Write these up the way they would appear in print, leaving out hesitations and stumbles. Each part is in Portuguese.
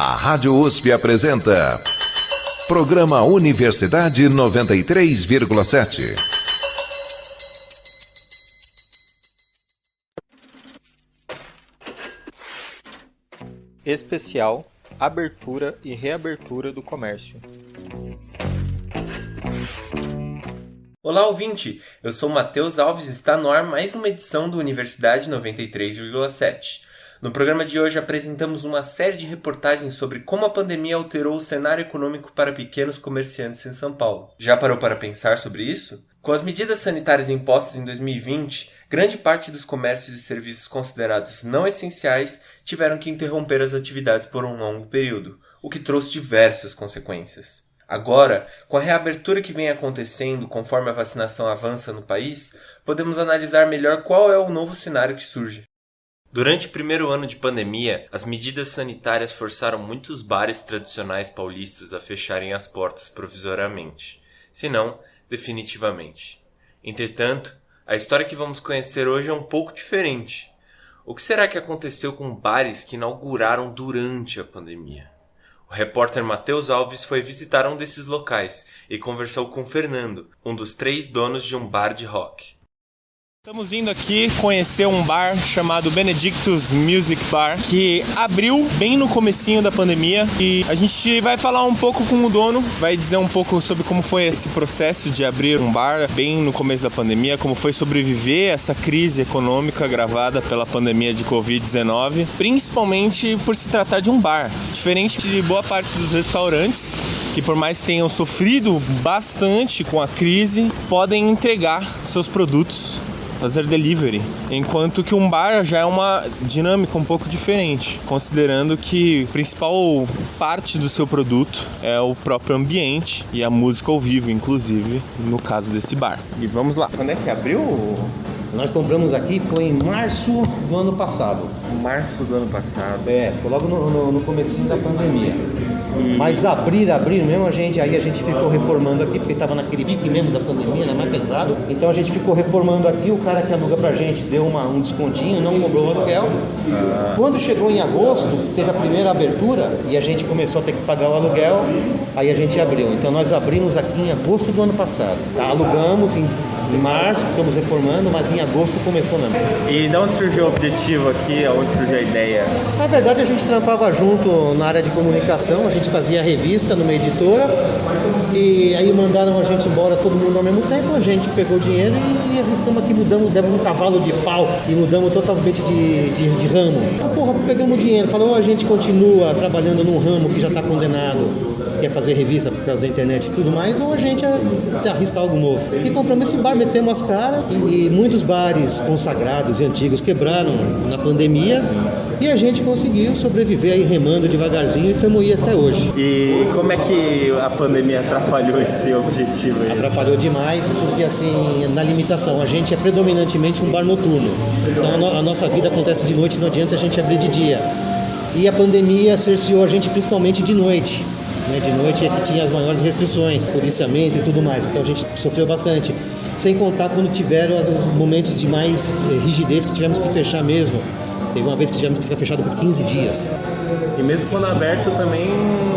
A Rádio USP apresenta Programa Universidade 93,7. Especial Abertura e Reabertura do Comércio. Olá, ouvinte! Eu sou Matheus Alves e está no ar mais uma edição do Universidade 93,7. No programa de hoje apresentamos uma série de reportagens sobre como a pandemia alterou o cenário econômico para pequenos comerciantes em São Paulo. Já parou para pensar sobre isso? Com as medidas sanitárias impostas em 2020, grande parte dos comércios e serviços considerados não essenciais tiveram que interromper as atividades por um longo período, o que trouxe diversas consequências. Agora, com a reabertura que vem acontecendo conforme a vacinação avança no país, podemos analisar melhor qual é o novo cenário que surge. Durante o primeiro ano de pandemia, as medidas sanitárias forçaram muitos bares tradicionais paulistas a fecharem as portas provisoriamente, se não, definitivamente. Entretanto, a história que vamos conhecer hoje é um pouco diferente. O que será que aconteceu com bares que inauguraram durante a pandemia? O repórter Matheus Alves foi visitar um desses locais e conversou com Fernando, um dos 3 donos de um bar de rock. Estamos indo aqui conhecer um bar chamado Benedictus Music Bar, que abriu bem no comecinho da pandemia, e a gente vai falar um pouco com o dono, vai dizer um pouco sobre como foi esse processo de abrir um bar bem no começo da pandemia, como foi sobreviver a essa crise econômica agravada pela pandemia de Covid-19, principalmente por se tratar de um bar, diferente de boa parte dos restaurantes, que por mais tenham sofrido bastante com a crise, podem entregar seus produtos, fazer delivery, enquanto que um bar já é uma dinâmica um pouco diferente, considerando que a principal parte do seu produto é o próprio ambiente e a música ao vivo, inclusive, no caso desse bar. E vamos lá. Quando é que abriu? Nós compramos aqui, foi em março do ano passado. Março do ano passado. Foi logo no comecinho da pandemia. Mas abrir mesmo, a gente ficou reformando aqui, porque estava naquele pique mesmo da pandemia, né, mais pesado. Então a gente ficou reformando aqui, o cara que aluga pra gente deu um descontinho, não cobrou o aluguel. Quando chegou em agosto, teve a primeira abertura e a gente começou a ter que pagar o aluguel, aí a gente abriu. Então nós abrimos aqui em agosto do ano passado. Alugamos em março, ficamos reformando, mas em agosto começou mesmo. E de onde surgiu o objetivo aqui, aonde surgiu a ideia? Na verdade a gente trampava junto na área de comunicação, a gente fazia revista numa editora e aí mandaram a gente embora todo mundo ao mesmo tempo, a gente pegou o dinheiro e arriscamos aqui, demos um cavalo de pau e mudamos totalmente de ramo. Então, pegamos o dinheiro, falou, ou a gente continua trabalhando num ramo que já está condenado, quer fazer revista por causa da internet e tudo mais, ou a gente arrisca algo novo. E compramos esse bar, metemos as caras, e muitos bares consagrados e antigos quebraram na pandemia, e a gente conseguiu sobreviver aí remando devagarzinho e estamos aí até hoje. E como é que a pandemia atrapalhou esse objetivo aí? Atrapalhou demais, porque assim, na limitação, a gente é predominantemente um bar noturno, então a nossa vida acontece de noite, não adianta a gente abrir de dia. E a pandemia cerceou a gente principalmente de noite. De noite é que tinha as maiores restrições, policiamento e tudo mais, então a gente sofreu bastante. Sem contar quando tiveram os momentos de mais rigidez que tivemos que fechar mesmo. Teve uma vez que tivemos que ficar fechado por 15 dias. E mesmo quando aberto também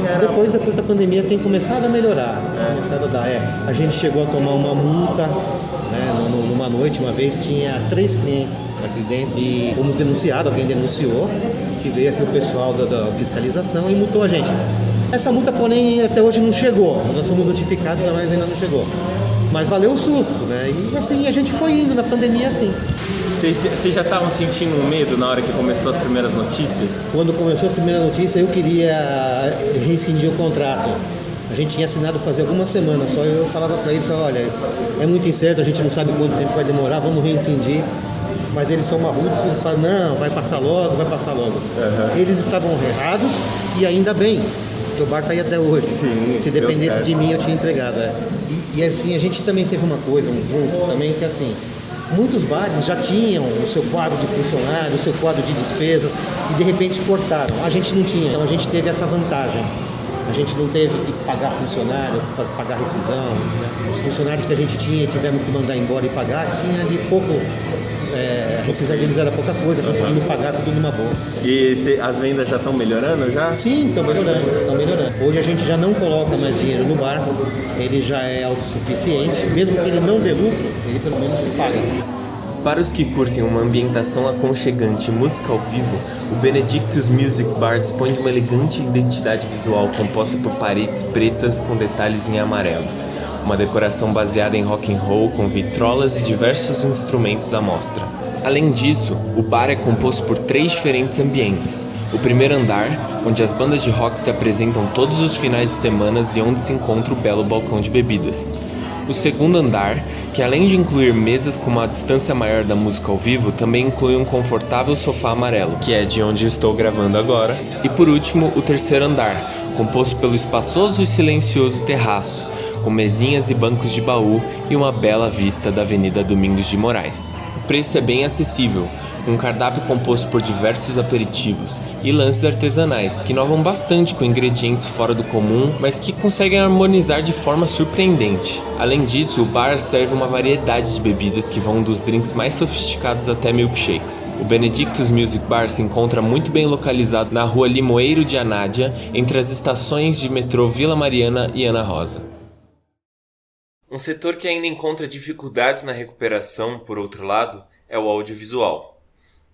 era... Depois da pandemia tem começado a melhorar, começado a dar. A gente chegou a tomar uma multa, numa noite, uma vez tinha 3 clientes aqui dentro e fomos denunciados, alguém denunciou, que veio aqui o pessoal da fiscalização e multou a gente. Essa multa, porém, até hoje não chegou. Nós fomos notificados, mas ainda não chegou. Mas valeu o susto, né? E assim, a gente foi indo na pandemia assim. Vocês já estavam sentindo um medo na hora que começou as primeiras notícias? Quando começou as primeiras notícias, eu queria rescindir o contrato. A gente tinha assinado fazer algumas semanas, só eu falava para eles, olha, é muito incerto, a gente não sabe quanto tempo vai demorar, vamos rescindir. Mas eles são marrudos, eles falam, não, vai passar logo. Uhum. Eles estavam errados e ainda bem. O bar tá aí até hoje. Sim, se dependesse de mim, eu tinha entregado. E assim, a gente também teve uma coisa, um ponto também, que assim, muitos bares já tinham o seu quadro de funcionário, o seu quadro de despesas, e de repente cortaram. A gente não tinha, então a gente teve essa vantagem. A gente não teve que pagar funcionário, pagar rescisão, né? Os funcionários que a gente tinha, tivemos que mandar embora e pagar, tinha ali pouco, a rescisão deles era pouca coisa, conseguimos pagar tudo numa boa. E as vendas já estão melhorando já? Sim, estão melhorando. Hoje a gente já não coloca mais dinheiro no bar, ele já é autossuficiente, mesmo que ele não dê lucro, ele pelo menos se paga. Para os que curtem uma ambientação aconchegante e música ao vivo, o Benedictus Music Bar dispõe de uma elegante identidade visual composta por paredes pretas com detalhes em amarelo. Uma decoração baseada em rock and roll com vitrolas e diversos instrumentos à mostra. Além disso, o bar é composto por 3 diferentes ambientes. O primeiro andar, onde as bandas de rock se apresentam todos os finais de semana e onde se encontra o belo balcão de bebidas. O segundo andar, que além de incluir mesas com uma distância maior da música ao vivo, também inclui um confortável sofá amarelo, que é de onde estou gravando agora. E por último, o terceiro andar, composto pelo espaçoso e silencioso terraço, com mesinhas e bancos de baú e uma bela vista da Avenida Domingos de Moraes. O preço é bem acessível, com um cardápio composto por diversos aperitivos e lances artesanais, que inovam bastante com ingredientes fora do comum, mas que conseguem harmonizar de forma surpreendente. Além disso, o bar serve uma variedade de bebidas que vão dos drinks mais sofisticados até milkshakes. O Benedictus Music Bar se encontra muito bem localizado na rua Limoeiro de Anádia, entre as estações de metrô Vila Mariana e Ana Rosa. Um setor que ainda encontra dificuldades na recuperação, por outro lado, é o audiovisual.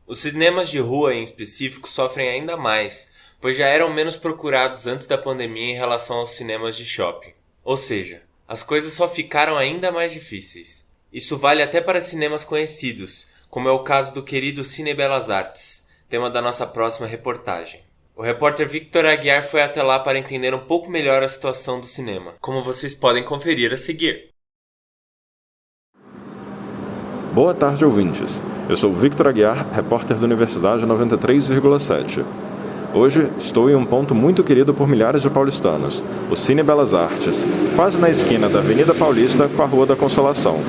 Os cinemas de rua, em específico, sofrem ainda mais, pois já eram menos procurados antes da pandemia em relação aos cinemas de shopping. Ou seja, as coisas só ficaram ainda mais difíceis. Isso vale até para cinemas conhecidos, como é o caso do querido Cine Belas Artes, tema da nossa próxima reportagem. O repórter Victor Aguiar foi até lá para entender um pouco melhor a situação do cinema, como vocês podem conferir a seguir. Boa tarde, ouvintes. Eu sou Victor Aguiar, repórter da Universidade 93,7. Hoje estou em um ponto muito querido por milhares de paulistanos, o Cine Belas Artes, quase na esquina da Avenida Paulista com a Rua da Consolação.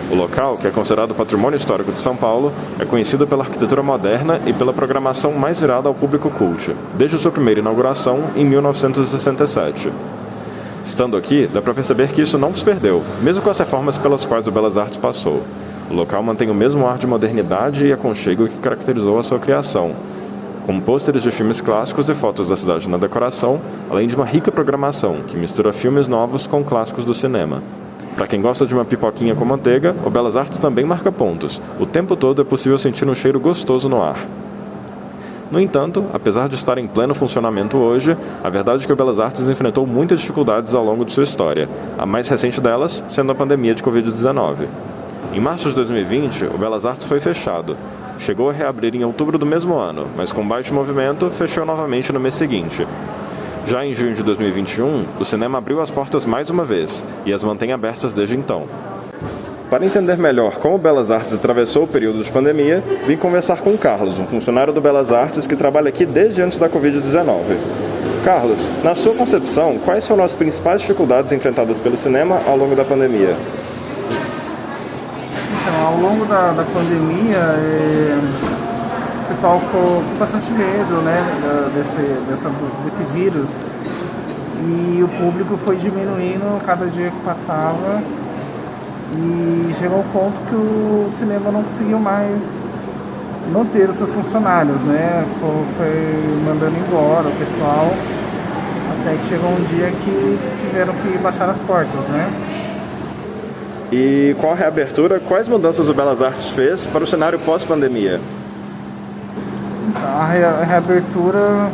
O local, que é considerado Patrimônio Histórico de São Paulo, é conhecido pela arquitetura moderna e pela programação mais virada ao público cult, desde sua primeira inauguração em 1967. Estando aqui, dá para perceber que isso não se perdeu, mesmo com as reformas pelas quais o Belas Artes passou. O local mantém o mesmo ar de modernidade e aconchego que caracterizou a sua criação, com pôsteres de filmes clássicos e fotos da cidade na decoração, além de uma rica programação que mistura filmes novos com clássicos do cinema. Para quem gosta de uma pipoquinha com manteiga, o Belas Artes também marca pontos. O tempo todo é possível sentir um cheiro gostoso no ar. No entanto, apesar de estar em pleno funcionamento hoje, a verdade é que o Belas Artes enfrentou muitas dificuldades ao longo de sua história, a mais recente delas sendo a pandemia de Covid-19. Em março de 2020, o Belas Artes foi fechado. Chegou a reabrir em outubro do mesmo ano, mas com baixo movimento, fechou novamente no mês seguinte. Já em junho de 2021, o cinema abriu as portas mais uma vez, e as mantém abertas desde então. Para entender melhor como o Belas Artes atravessou o período de pandemia, vim conversar com o Carlos, um funcionário do Belas Artes que trabalha aqui desde antes da Covid-19. Carlos, na sua concepção, quais foram as principais dificuldades enfrentadas pelo cinema ao longo da pandemia? Então, ao longo da pandemia, o pessoal ficou com bastante medo, né, desse vírus, e o público foi diminuindo cada dia que passava, e chegou ao ponto que o cinema não conseguiu mais manter os seus funcionários, né, foi mandando embora o pessoal, até que chegou um dia que tiveram que baixar as portas, né. E com a reabertura, quais mudanças o Belas Artes fez para o cenário pós-pandemia? A reabertura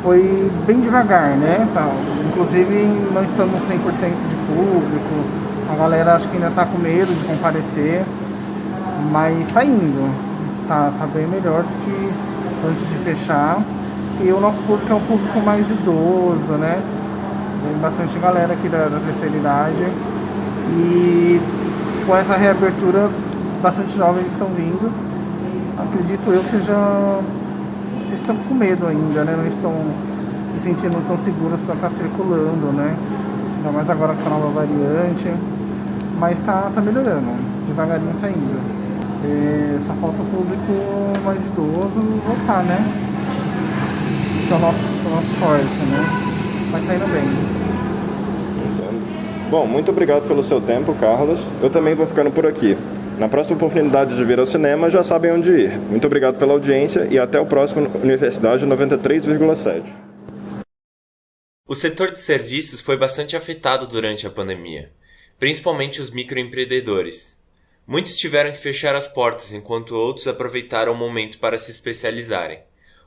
foi bem devagar, né? Inclusive não estamos 100% de público, a galera acho que ainda está com medo de comparecer, mas está indo, tá bem melhor do que antes de fechar. E o nosso público é um público mais idoso, né? Tem bastante galera aqui da terceira idade. E com essa reabertura, bastante jovens estão vindo. Acredito eu que eles estão com medo ainda, né? Não estão se sentindo tão seguros para estar circulando, né? Ainda mais agora com essa nova variante. Mas tá melhorando, devagarinho tá indo. Só falta o público mais idoso voltar, né? que é o nosso forte, né? Vai saindo bem. Entendo. Bom, muito obrigado pelo seu tempo, Carlos. Eu também vou ficando por aqui. Na próxima oportunidade de vir ao cinema, já sabem onde ir. Muito obrigado pela audiência e até o próximo Universidade 93,7. O setor de serviços foi bastante afetado durante a pandemia, principalmente os microempreendedores. Muitos tiveram que fechar as portas, enquanto outros aproveitaram o momento para se especializarem.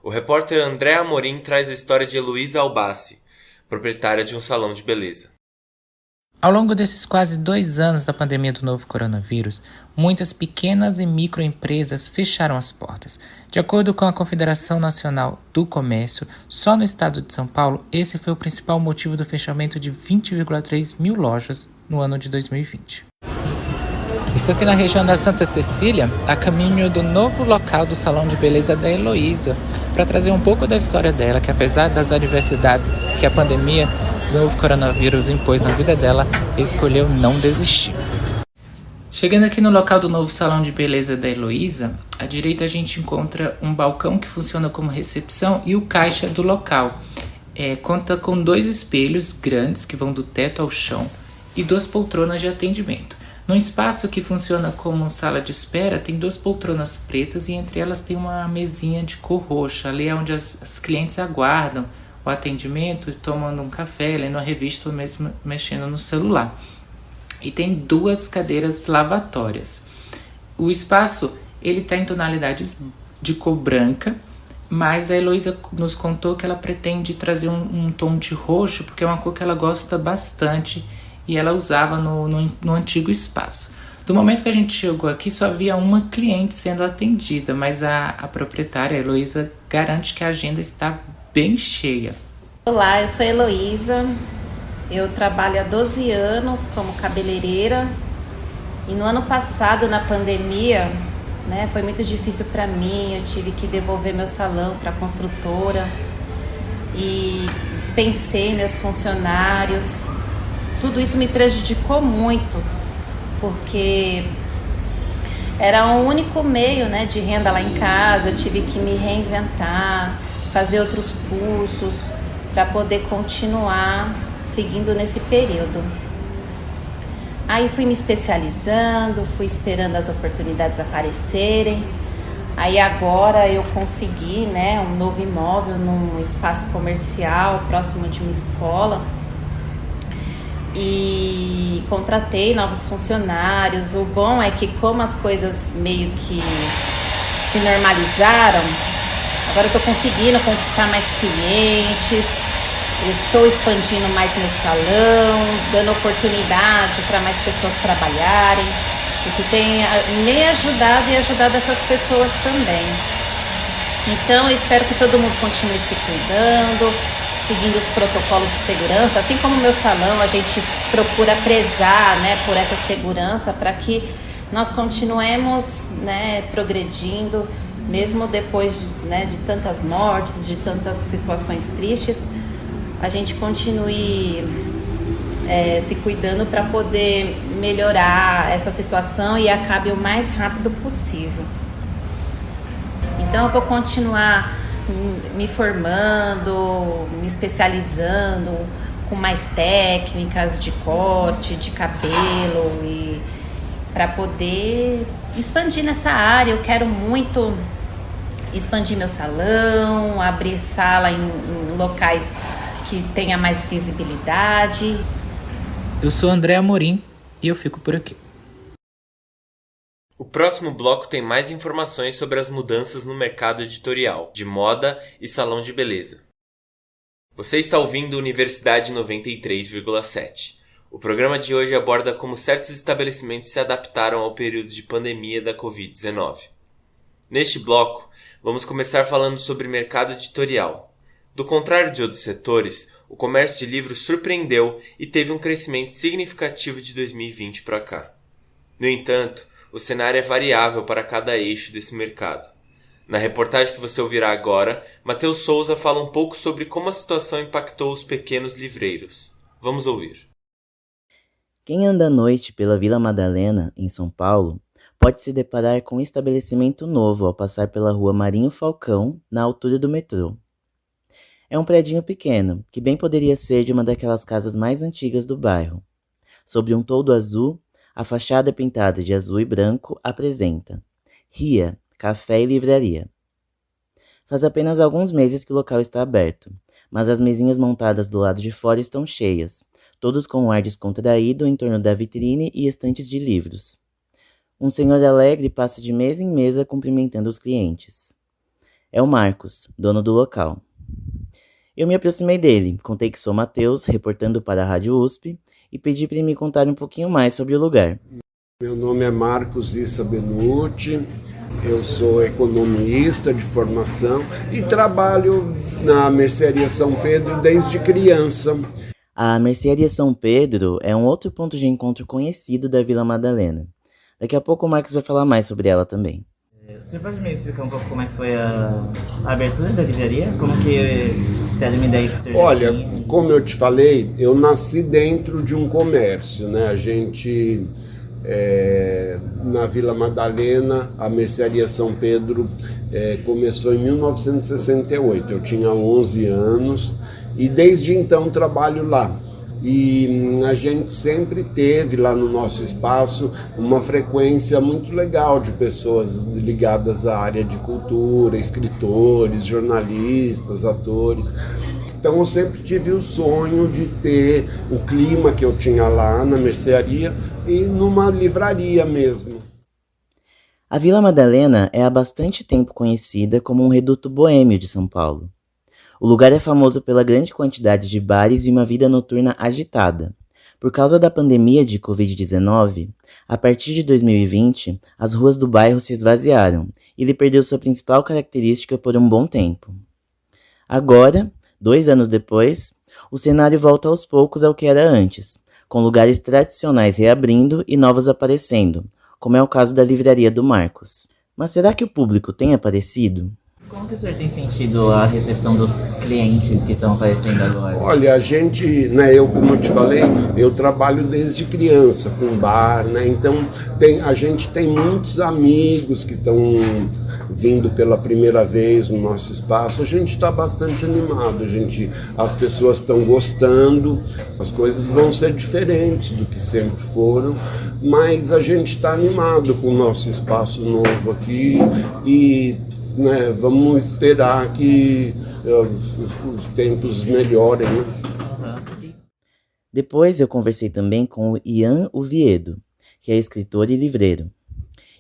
O repórter André Amorim traz a história de Heloísa Albassi, proprietária de um salão de beleza. Ao longo desses quase 2 anos da pandemia do novo coronavírus, muitas pequenas e microempresas fecharam as portas. De acordo com a Confederação Nacional do Comércio, só no estado de São Paulo, esse foi o principal motivo do fechamento de 20,3 mil lojas no ano de 2020. Estou aqui na região da Santa Cecília, a caminho do novo local do Salão de Beleza da Heloísa, para trazer um pouco da história dela, que apesar das adversidades que a pandemia do novo coronavírus impôs na vida dela, escolheu não desistir. Chegando aqui no local do novo Salão de Beleza da Heloísa, à direita a gente encontra um balcão que funciona como recepção e o caixa do local. Conta com 2 espelhos grandes que vão do teto ao chão e 2 poltronas de atendimento. No espaço que funciona como sala de espera, tem 2 poltronas pretas e entre elas tem uma mesinha de cor roxa. Ali é onde as clientes aguardam o atendimento, tomando um café, lendo a revista ou mesmo mexendo no celular. E tem 2 cadeiras lavatórias. O espaço ele está em tonalidades de cor branca, mas a Heloísa nos contou que ela pretende trazer um tom de roxo, porque é uma cor que ela gosta bastante e ela usava no antigo espaço. Do momento que a gente chegou aqui, só havia uma cliente sendo atendida, mas a proprietária, a Heloísa, garante que a agenda está bem cheia. Olá, eu sou a Heloísa, eu trabalho há 12 anos como cabeleireira e no ano passado, na pandemia, foi muito difícil para mim, eu tive que devolver meu salão para a construtora e dispensei meus funcionários. Tudo isso me prejudicou muito, porque era o único meio, de renda lá em casa. Eu tive que me reinventar, fazer outros cursos para poder continuar seguindo nesse período. Aí fui me especializando, fui esperando as oportunidades aparecerem. Aí agora eu consegui, um novo imóvel num espaço comercial próximo de uma escola. E contratei novos funcionários. O bom é que como as coisas meio que se normalizaram, agora eu estou conseguindo conquistar mais clientes, eu estou expandindo mais meu salão, dando oportunidade para mais pessoas trabalharem, o que tem me ajudado e ajudado essas pessoas também. Então eu espero que todo mundo continue se cuidando, seguindo os protocolos de segurança, assim como o meu salão, a gente procura prezar, por essa segurança para que nós continuemos, progredindo, mesmo depois, de tantas mortes, de tantas situações tristes, a gente continue se cuidando para poder melhorar essa situação e acabe o mais rápido possível. Então eu vou continuar me formando, me especializando com mais técnicas de corte, de cabelo e para poder expandir nessa área. Eu quero muito expandir meu salão, abrir sala em locais que tenha mais visibilidade. Eu sou André Amorim e eu fico por aqui. O próximo bloco tem mais informações sobre as mudanças no mercado editorial, de moda e salão de beleza. Você está ouvindo Universidade 93,7. O programa de hoje aborda como certos estabelecimentos se adaptaram ao período de pandemia da Covid-19. Neste bloco, vamos começar falando sobre mercado editorial. Do contrário de outros setores, o comércio de livros surpreendeu e teve um crescimento significativo de 2020 para cá. No entanto, o cenário é variável para cada eixo desse mercado. Na reportagem que você ouvirá agora, Matheus Souza fala um pouco sobre como a situação impactou os pequenos livreiros. Vamos ouvir. Quem anda à noite pela Vila Madalena, em São Paulo, pode se deparar com um estabelecimento novo ao passar pela rua Marinho Falcão, na altura do metrô. É um predinho pequeno, que bem poderia ser de uma daquelas casas mais antigas do bairro. Sobre um toldo azul, a fachada pintada de azul e branco apresenta Ria, Café e Livraria. Faz apenas alguns meses que o local está aberto, mas as mesinhas montadas do lado de fora estão cheias, todos com um ar descontraído em torno da vitrine e estantes de livros. Um senhor alegre passa de mesa em mesa cumprimentando os clientes. É o Marcos, dono do local. Eu me aproximei dele, contei que sou Matheus, reportando para a Rádio USP, e pedi para ele me contar um pouquinho mais sobre o lugar. Meu nome é Marcos Issa Benucci, eu sou economista de formação e trabalho na Mercearia São Pedro desde criança. A Mercearia São Pedro é um outro ponto de encontro conhecido da Vila Madalena. Daqui a pouco o Marcos vai falar mais sobre ela também. Você pode me explicar um pouco como é que foi a abertura da livraria? Como que você era uma ideia que surgiu? Olha, como eu te falei, eu nasci dentro de um comércio, né? A gente... na Vila Madalena, a Mercearia São Pedro começou em 1968, eu tinha 11 anos e desde então trabalho lá. E a gente sempre teve lá no nosso espaço uma frequência muito legal de pessoas ligadas à área de cultura, escritores, jornalistas, atores. Então eu sempre tive o sonho de ter o clima que eu tinha lá na mercearia e numa livraria mesmo. A Vila Madalena é há bastante tempo conhecida como um reduto boêmio de São Paulo. O lugar é famoso pela grande quantidade de bares e uma vida noturna agitada. Por causa da pandemia de Covid-19, a partir de 2020, as ruas do bairro se esvaziaram e ele perdeu sua principal característica por um bom tempo. Agora, 2 anos depois, o cenário volta aos poucos ao que era antes, com lugares tradicionais reabrindo e novos aparecendo, como é o caso da Livraria do Marcos. Mas será que o público tem aparecido? Como que o senhor tem sentido a recepção dos clientes que estão aparecendo agora? Olha, a gente, eu como eu te falei, eu trabalho desde criança com bar, então a gente tem muitos amigos que estão vindo pela primeira vez no nosso espaço. A gente está bastante animado, as pessoas estão gostando, as coisas vão ser diferentes do que sempre foram, mas a gente está animado com o nosso espaço novo aqui e vamos esperar que os tempos melhorem. Depois eu conversei também com o Ian Oviedo, que é escritor e livreiro.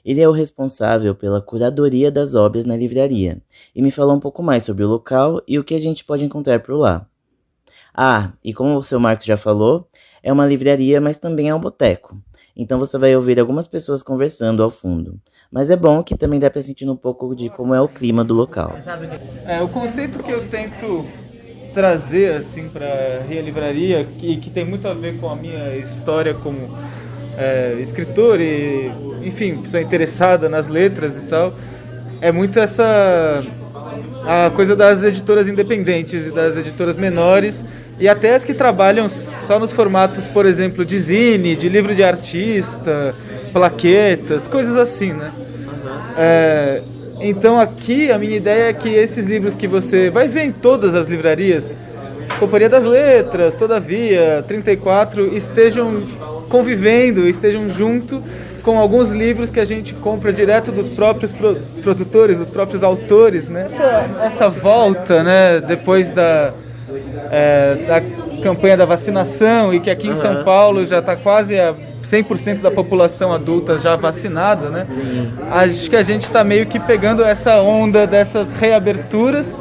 Ele é o responsável pela curadoria das obras na livraria e me falou um pouco mais sobre o local e o que a gente pode encontrar por lá. E como o seu Marcos já falou, é uma livraria, mas também é um boteco. Então você vai ouvir algumas pessoas conversando ao fundo. Mas é bom que também dá para sentir um pouco de como é o clima do local. O conceito que eu tento trazer assim, para a Ria Livraria, que tem muito a ver com a minha história como escritor e, enfim, pessoa interessada nas letras e tal, é muito a coisa das editoras independentes e das editoras menores e até as que trabalham só nos formatos, por exemplo, de zine, de livro de artista, plaquetas, coisas assim, né? Então aqui a minha ideia é que esses livros que você vai ver em todas as livrarias, Companhia das Letras, Todavia, 34, estejam convivendo, estejam junto com alguns livros que a gente compra direto dos próprios produtores, dos próprios autores, né? Essa volta, né, depois da campanha da vacinação e que aqui em São Paulo já está quase a 100% da população adulta já vacinada, né? Acho que a gente está meio que pegando essa onda dessas reaberturas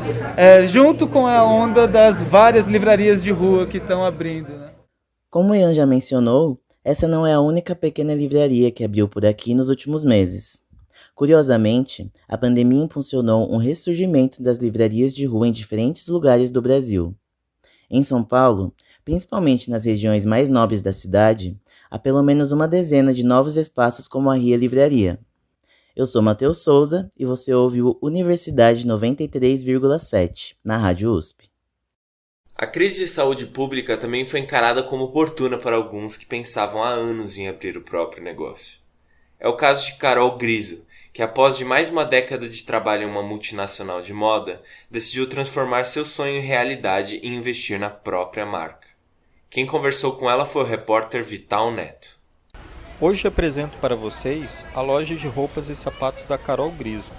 junto com a onda das várias livrarias de rua que estão abrindo, né? Como o Ian já mencionou, essa não é a única pequena livraria que abriu por aqui nos últimos meses. Curiosamente, a pandemia impulsionou um ressurgimento das livrarias de rua em diferentes lugares do Brasil. Em São Paulo, principalmente nas regiões mais nobres da cidade, há pelo menos uma dezena de novos espaços como a Ria Livraria. Eu sou Matheus Souza e você ouve o Universidade 93,7 na Rádio USP. A crise de saúde pública também foi encarada como oportuna para alguns que pensavam há anos em abrir o próprio negócio. É o caso de Carol Griso, que após de mais uma década de trabalho em uma multinacional de moda, decidiu transformar seu sonho em realidade e investir na própria marca. Quem conversou com ela foi o repórter Vital Neto. Hoje apresento para vocês a loja de roupas e sapatos da Carol Griso.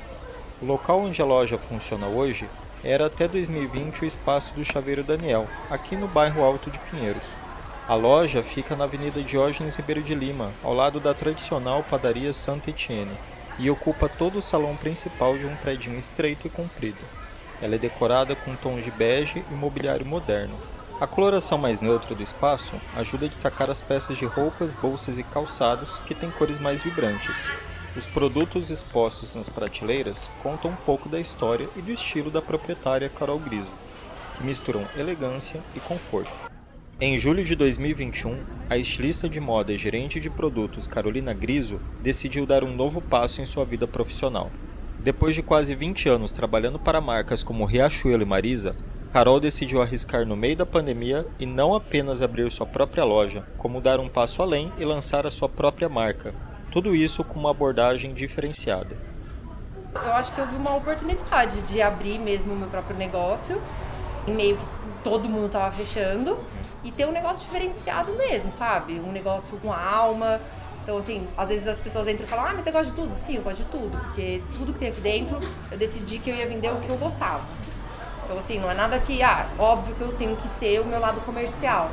O local onde a loja funciona hoje era até 2020 o espaço do Chaveiro Daniel, aqui no bairro Alto de Pinheiros. A loja fica na Avenida Diógenes Ribeiro de Lima, ao lado da tradicional padaria Santa Etienne, e ocupa todo o salão principal de um prédio estreito e comprido. Ela é decorada com tons de bege e mobiliário moderno. A coloração mais neutra do espaço ajuda a destacar as peças de roupas, bolsas e calçados que têm cores mais vibrantes. Os produtos expostos nas prateleiras contam um pouco da história e do estilo da proprietária Carol Griso, que misturam elegância e conforto. Em julho de 2021, a estilista de moda e gerente de produtos Carolina Griso decidiu dar um novo passo em sua vida profissional. Depois de quase 20 anos trabalhando para marcas como Riachuelo e Marisa, Carol decidiu arriscar no meio da pandemia e não apenas abrir sua própria loja, como dar um passo além e lançar a sua própria marca. Tudo isso com uma abordagem diferenciada. Eu acho que eu vi uma oportunidade de abrir mesmo o meu próprio negócio, em meio que todo mundo estava fechando, e ter um negócio diferenciado mesmo, sabe? Um negócio com alma. Então, assim, às vezes as pessoas entram e falam, mas você gosta de tudo? Sim, eu gosto de tudo, porque tudo que tem aqui dentro, eu decidi que eu ia vender o que eu gostava. Então, assim, não é nada que, óbvio que eu tenho que ter o meu lado comercial.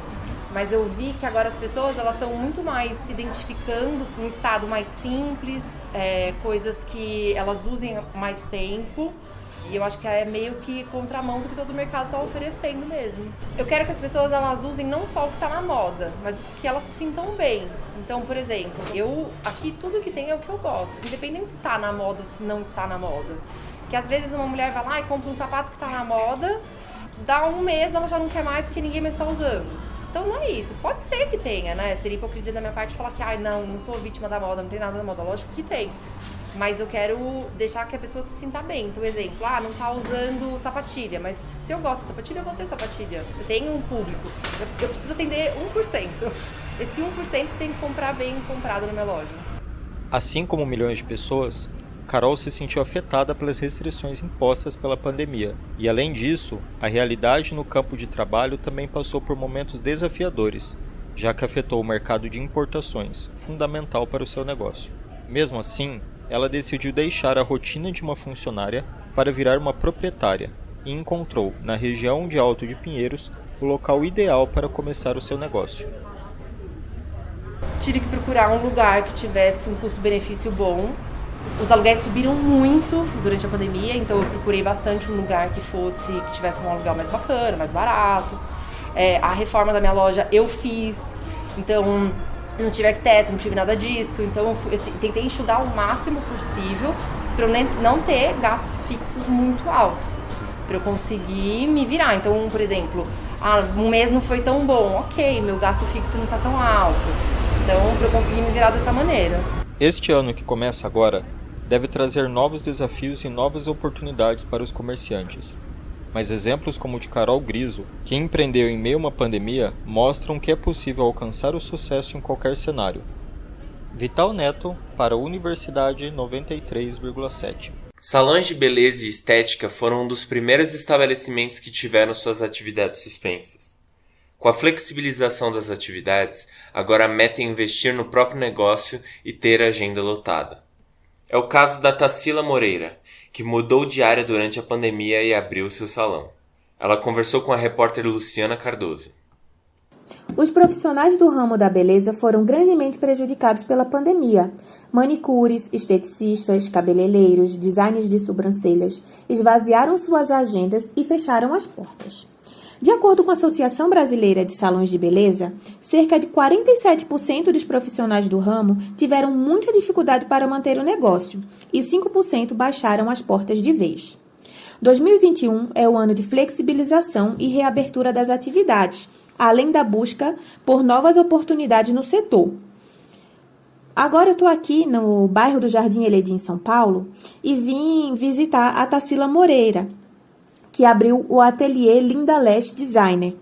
Mas eu vi que agora as pessoas, elas estão muito mais se identificando com um estado mais simples, coisas que elas usem mais tempo. E eu acho que é meio que contramão do que todo o mercado está oferecendo mesmo. Eu quero que as pessoas elas usem não só o que está na moda, mas o que elas se sintam bem. Então, por exemplo, aqui tudo que tem é o que eu gosto, independente se está na moda ou se não está na moda. Porque às vezes uma mulher vai lá e compra um sapato que está na moda, dá um mês ela já não quer mais porque ninguém mais está usando. Então não é isso. Pode ser que tenha, né? Seria hipocrisia da minha parte falar que, não sou vítima da moda, não tem nada da moda. Lógico que tem. Mas eu quero deixar que a pessoa se sinta bem. Então, por exemplo, não tá usando sapatilha, mas se eu gosto de sapatilha, eu vou ter sapatilha. Eu tenho um público. Eu preciso atender 1%. Esse 1% tem que comprar bem comprado na minha loja. Assim como milhões de pessoas, Carol se sentiu afetada pelas restrições impostas pela pandemia. E além disso, a realidade no campo de trabalho também passou por momentos desafiadores, já que afetou o mercado de importações, fundamental para o seu negócio. Mesmo assim, ela decidiu deixar a rotina de uma funcionária para virar uma proprietária e encontrou, na região de Alto de Pinheiros, o local ideal para começar o seu negócio. Tive que procurar um lugar que tivesse um custo-benefício bom. Os aluguéis subiram muito durante a pandemia, então eu procurei bastante um lugar que tivesse um aluguel mais bacana, mais barato. A reforma da minha loja eu fiz, então não tive arquiteto, não tive nada disso, então eu tentei enxugar o máximo possível para eu não ter gastos fixos muito altos, para eu conseguir me virar. Então, por exemplo, um mês não foi tão bom, ok, meu gasto fixo não está tão alto, então para eu conseguir me virar dessa maneira. Este ano que começa agora deve trazer novos desafios e novas oportunidades para os comerciantes. Mas exemplos como o de Carol Griso, que empreendeu em meio a uma pandemia, mostram que é possível alcançar o sucesso em qualquer cenário. Vital Neto, para a Universidade 93,7. Salões de beleza e estética foram um dos primeiros estabelecimentos que tiveram suas atividades suspensas. Com a flexibilização das atividades, agora a meta é investir no próprio negócio e ter a agenda lotada. É o caso da Tarsila Moreira, que mudou de área durante a pandemia e abriu seu salão. Ela conversou com a repórter Luciana Cardoso. Os profissionais do ramo da beleza foram grandemente prejudicados pela pandemia. Manicures, esteticistas, cabeleireiros, designers de sobrancelhas esvaziaram suas agendas e fecharam as portas. De acordo com a Associação Brasileira de Salões de Beleza, cerca de 47% dos profissionais do ramo tiveram muita dificuldade para manter o negócio e 5% baixaram as portas de vez. 2021 é o ano de flexibilização e reabertura das atividades, além da busca por novas oportunidades no setor. Agora eu estou aqui no bairro do Jardim Eledi, em São Paulo, e vim visitar a Tarsila Moreira, que abriu o ateliê Linda Lash Designer.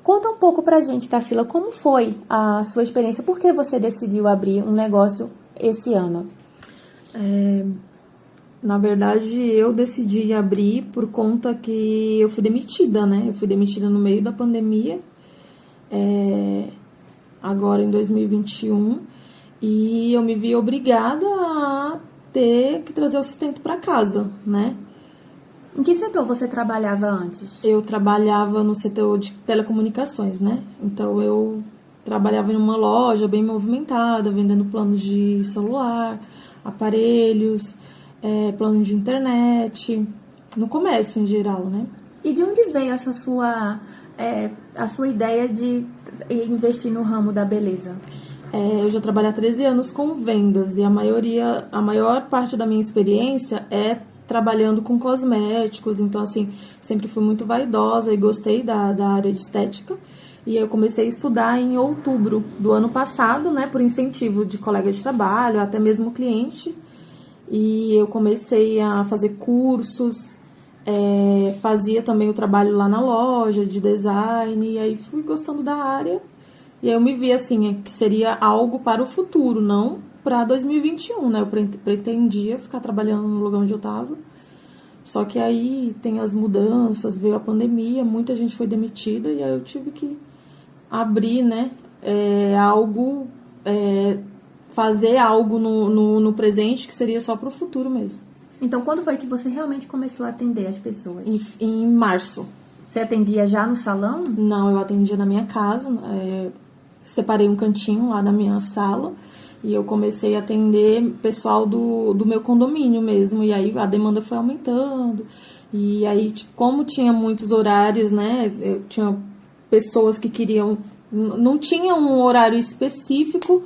Conta um pouco pra gente, Tarsila, como foi a sua experiência? Por que você decidiu abrir um negócio esse ano? Na verdade, eu decidi abrir por conta que eu fui demitida, né? Eu fui demitida no meio da pandemia, agora em 2021, e eu me vi obrigada a ter que trazer o sustento para casa, né? Em que setor você trabalhava antes? Eu trabalhava no setor de telecomunicações, né? Então, eu trabalhava em uma loja bem movimentada, vendendo planos de celular, aparelhos, planos de internet, no comércio em geral, né? E de onde veio essa a sua ideia de investir no ramo da beleza? Eu já trabalho há 13 anos com vendas e a maior parte da minha experiência é trabalhando com cosméticos, então assim, sempre fui muito vaidosa e gostei da área de estética. E eu comecei a estudar em outubro do ano passado, né, por incentivo de colega de trabalho, até mesmo cliente. E eu comecei a fazer cursos, fazia também o trabalho lá na loja de design, e aí fui gostando da área. E aí eu me vi assim, que seria algo para o futuro, não para 2021, né? Eu pretendia ficar trabalhando no lugar onde eu estava. Só que aí tem as mudanças, veio a pandemia, muita gente foi demitida, e aí eu tive que abrir, né, fazer algo no presente que seria só para o futuro mesmo. Então, quando foi que você realmente começou a atender as pessoas? Em março. Você atendia já no salão? Não, eu atendia na minha casa, separei um cantinho lá da minha sala e eu comecei a atender pessoal do meu condomínio mesmo, e aí a demanda foi aumentando, e aí como tinha muitos horários, né, eu tinha pessoas que queriam, não tinha um horário específico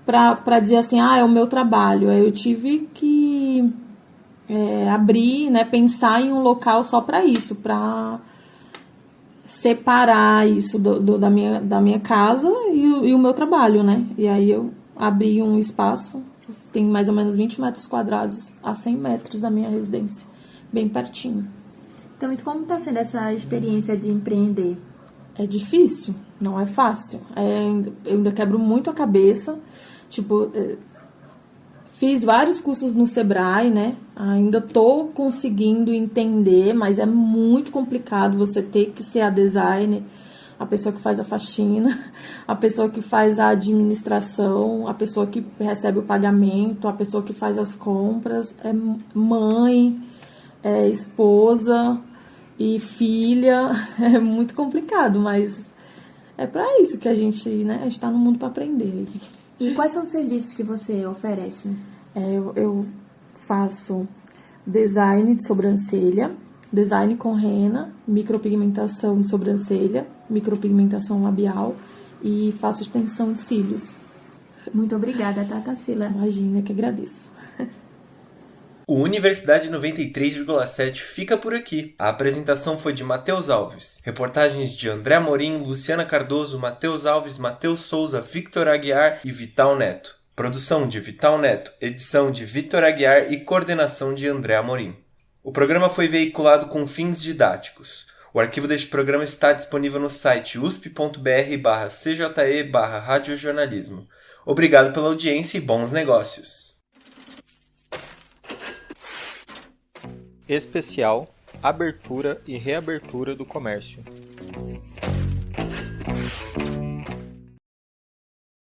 para dizer assim, é o meu trabalho. Aí eu tive que abrir, né, pensar em um local só para isso, para separar isso da minha casa e o meu trabalho, né? E aí eu abri um espaço, tem mais ou menos 20 metros quadrados a 100 metros da minha residência, bem pertinho. Então, e como está sendo essa experiência de empreender? É difícil, não é fácil. Eu ainda quebro muito a cabeça. Tipo, fiz vários cursos no Sebrae, né? Ainda tô conseguindo entender, mas é muito complicado você ter que ser a designer, a pessoa que faz a faxina, a pessoa que faz a administração, a pessoa que recebe o pagamento, a pessoa que faz as compras, é mãe, é esposa e filha. É muito complicado, mas é para isso que a gente tá no mundo para aprender. E quais são os serviços que você oferece? Eu faço design de sobrancelha, design com rena, micropigmentação de sobrancelha, micropigmentação labial e faço extensão de cílios. Muito obrigada, tá, Tarsila? Imagina, que agradeço. O Universidade 93,7 fica por aqui. A apresentação foi de Matheus Alves. Reportagens de André Amorim, Luciana Cardoso, Matheus Alves, Matheus Souza, Victor Aguiar e Vital Neto. Produção de Vital Neto, edição de Victor Aguiar e coordenação de André Amorim. O programa foi veiculado com fins didáticos. O arquivo deste programa está disponível no site usp.br/cje/radiojornalismo. Obrigado pela audiência e bons negócios. Especial: Abertura e Reabertura do Comércio.